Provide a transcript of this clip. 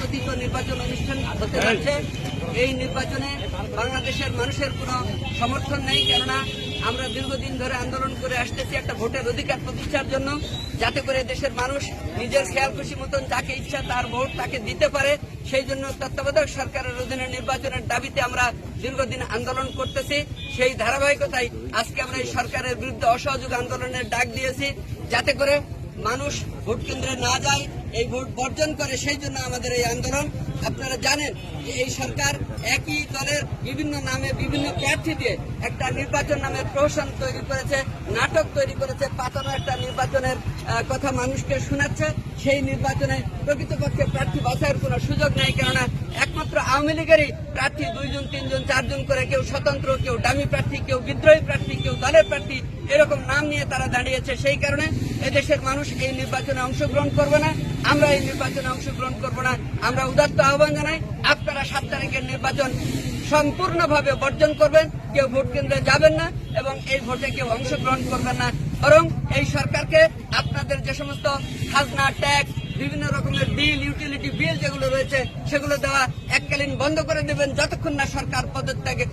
তথাকথিত নির্বাচন অনুষ্ঠান হতে যাচ্ছে। এই নির্বাচনে বাংলাদেশের মানুষের কোনো সমর্থন নেই, কেননা আমরা দীর্ঘদিন ধরে আন্দোলন করে আসতেছি একটা ভোটের অধিকার প্রতিষ্ঠার জন্য, যাতে করে দেশের মানুষ নিজের খেয়াল খুশি মতন যাকে ইচ্ছা তার ভোট তাকে দিতে পারে। সেই জন্য তত্ত্বাবধায়ক সরকারের অধীনে নির্বাচনের দাবিতে আমরা দীর্ঘদিন আন্দোলন করতেছি। সেই ধারাবাহিকতায় আজকে আমরা এই সরকারের বিরুদ্ধে অসহযোগ আন্দোলনের ডাক দিয়েছি, যাতে করে মানুষ ভোট কেন্দ্রে না যায়, এই ভোট বর্জন করে। সেই জন্য আমাদের এই আন্দোলন। আপনারা জানেন যে এই সরকার একই দলের বিভিন্ন নামে বিভিন্ন প্রার্থী দিয়ে একটা নির্বাচন নামের প্রহসন তৈরি করেছে, নাটক তৈরি করেছে, পাতানো একটা নির্বাচনের কথা মানুষকে শোনাচ্ছে। সেই নির্বাচনে প্রকৃতপক্ষে প্রার্থী বাছাইয়ের কোনো সুযোগ নেই, কেননা একমাত্র আওয়ামী লীগেরই প্রার্থী 2 জন 3 জন 4 জন করে, কেউ স্বতন্ত্র, কেউ ডামি প্রার্থী, কেউ বিদ্রোহী প্রার্থী, কেউ দলের প্রার্থী, এরকম নাম নিয়ে তারা দাঁড়িয়েছে। সেই কারণে এদেশের মানুষ এই নির্বাচনে অংশগ্রহণ করবে না, আমরা এই নির্বাচনে অংশগ্রহণ করব না। আমরা উদাত্ত আহ্বান জানাই, আপনারা 7 তারিখের নির্বাচন সম্পূর্ণভাবে বর্জন করবেন, কেউ ভোট কেন্দ্রে যাবেন না এবং এই ভোটে কেউ অংশগ্রহণ করবেন না। বরং এই সরকারকে আপনাদের যে সমস্ত খাজনা, ট্যাক্স, বিভিন্ন রকমের বিল, ইউটিলিটি বিল যেগুলো রয়েছে সেগুলো দেওয়া এককালীন বন্ধ করে দেবেন, যতক্ষণ না সরকার পদত্যাগে